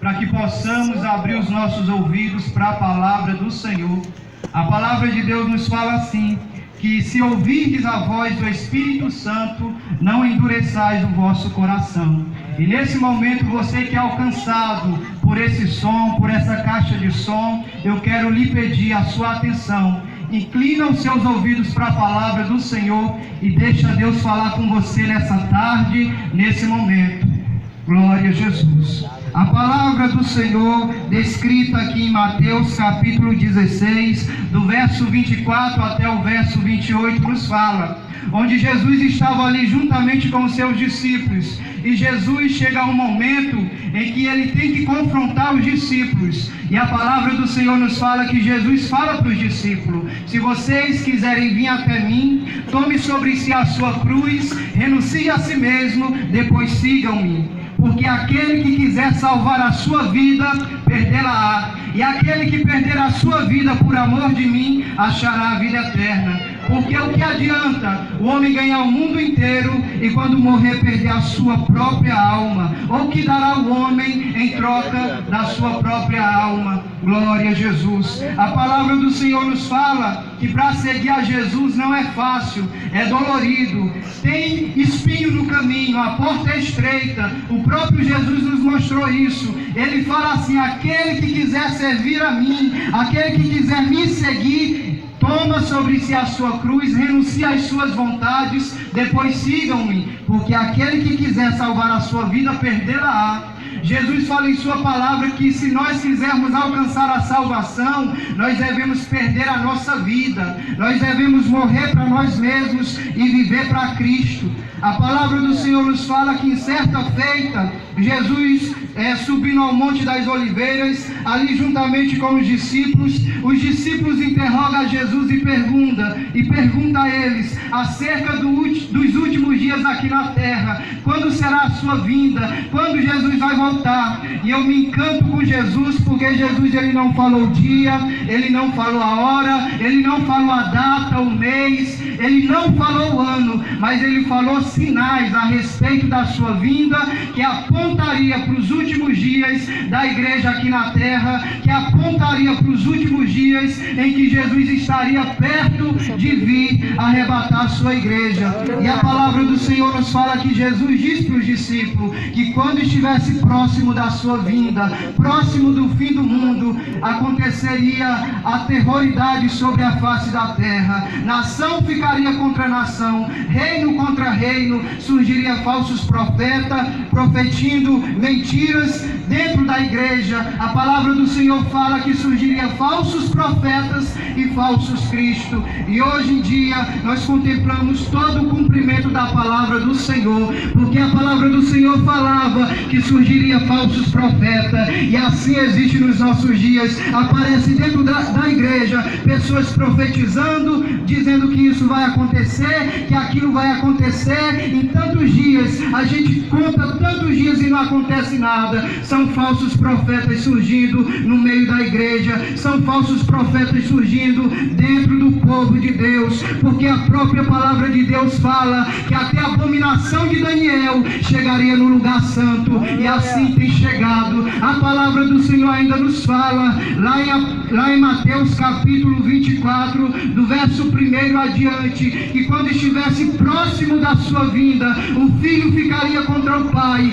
para que possamos abrir os nossos ouvidos para a palavra do Senhor. A palavra de Deus nos fala assim, que se ouvirdes a voz do Espírito Santo, não endureçais o vosso coração. E nesse momento, você que é alcançado por esse som, por essa caixa de som, eu quero lhe pedir a sua atenção. Inclina os seus ouvidos para a palavra do Senhor e deixa Deus falar com você nessa tarde, nesse momento. Glória a Jesus. A palavra do Senhor, descrita aqui em Mateus capítulo 16, do verso 24 até o verso 28, nos fala, onde Jesus estava ali juntamente com os seus discípulos, e Jesus chega a um momento em que ele tem que confrontar os discípulos, e a palavra do Senhor nos fala que Jesus fala para os discípulos: se vocês quiserem vir até mim, tome sobre si a sua cruz, renuncie a si mesmo, depois sigam-me. Porque aquele que quiser salvar a sua vida, perdê-la-á. E aquele que perder a sua vida por amor de mim, achará a vida eterna. Porque o que adianta o homem ganhar o mundo inteiro e quando morrer perder a sua própria alma? Ou o que dará o homem em troca da sua própria alma? Glória a Jesus. A palavra do Senhor nos fala que para seguir a Jesus não é fácil, é dolorido, tem espinho no caminho, a porta é estreita. O próprio Jesus nos mostrou isso. Ele fala assim: aquele que quiser servir a mim, aquele que quiser me seguir, toma sobre si a sua cruz, renuncia às suas vontades, depois sigam-me, porque aquele que quiser salvar a sua vida, perdê-la-á. Jesus fala em sua palavra que se nós quisermos alcançar a salvação, nós devemos perder a nossa vida, nós devemos morrer para nós mesmos e viver para Cristo. A palavra do Senhor nos fala que em certa feita, Jesus subindo ao Monte das Oliveiras, ali juntamente com os discípulos interrogam a Jesus e pergunta a eles acerca dos últimos dias aqui na terra, quando será a sua vinda, quando Jesus vai voltar. E eu me encanto com Jesus, porque Jesus ele não falou o dia, ele não falou a hora, ele não falou a data, o mês, ele não falou o ano, mas ele falou sinais a respeito da sua vinda, que apontaria para os últimos dias da igreja aqui na terra, que apontaria para os últimos dias em que Jesus estaria perto de vir arrebatar a sua igreja. E a palavra do Senhor nos fala que Jesus disse para os discípulos que quando estivesse próximo da sua vinda, próximo do fim do mundo, aconteceria a terroridade sobre a face da terra. Nação ficaria contra nação, reino contra reino, surgiria falsos profetas, profetindo mentiras dentro da igreja. A palavra do Senhor fala que surgiria falsos profetas e falsos Cristo. E hoje em dia nós contemplamos todo o cumprimento da palavra do Senhor, porque a palavra do Senhor falava que surgiria falsos profetas, e assim existe nos nossos dias. Aparece dentro da igreja pessoas profetizando, dizendo que isso vai acontecer, que aquilo vai acontecer em tantos dias. A gente conta tantos dias e não acontece nada. São falsos profetas surgindo no meio da igreja, são falsos profetas surgindo dentro do povo de Deus, porque a própria palavra de Deus fala que até a abominação de Daniel chegaria no lugar santo, e assim tem chegado. A palavra do Senhor ainda nos fala lá em Mateus capítulo 24, do verso 1 adiante, que quando estivesse próximo da sua vinda, o filho ficaria contra o pai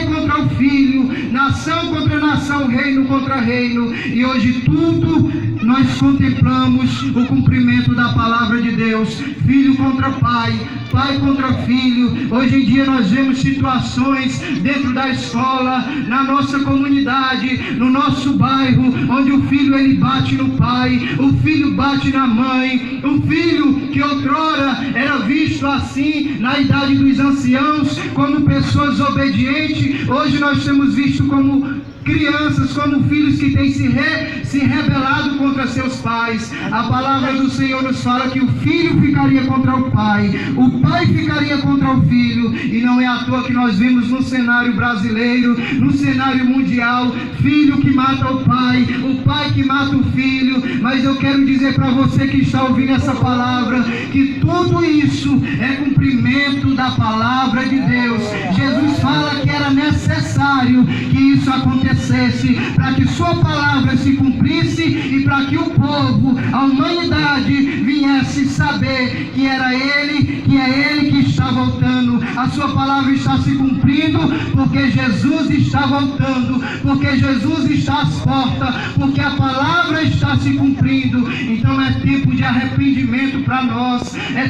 contra o filho, nação contra nação, reino contra reino. E hoje tudo nós contemplamos o cumprimento da palavra de Deus. Filho contra pai, pai contra filho. Hoje em dia nós vemos situações dentro da escola, na nossa comunidade, no nosso bairro, onde o filho ele bate no pai, o filho bate na mãe, o filho que outrora era visto assim na idade dos anciãos, como pessoas obedientes, hoje nós temos visto como crianças, como filhos que têm se rebelado contra seus pais. A palavra do Senhor nos fala que o filho ficaria contra o pai pai ficaria contra o filho, e não é à toa que nós vemos no cenário brasileiro, no cenário mundial, filho que mata o pai que mata o filho. Mas eu quero dizer para você que está ouvindo essa palavra, que tudo isso é cumprimento da palavra de Deus. Jesus fala que era necessário que isso acontecesse, para que sua palavra se cumprisse e para que o povo, a humanidade, viesse saber que era Ele, que é Ele que está voltando. A sua palavra está se cumprindo, porque Jesus está voltando, porque Jesus está às portas, porque a palavra está se cumprindo. Então é tempo de arrependimento para nós, é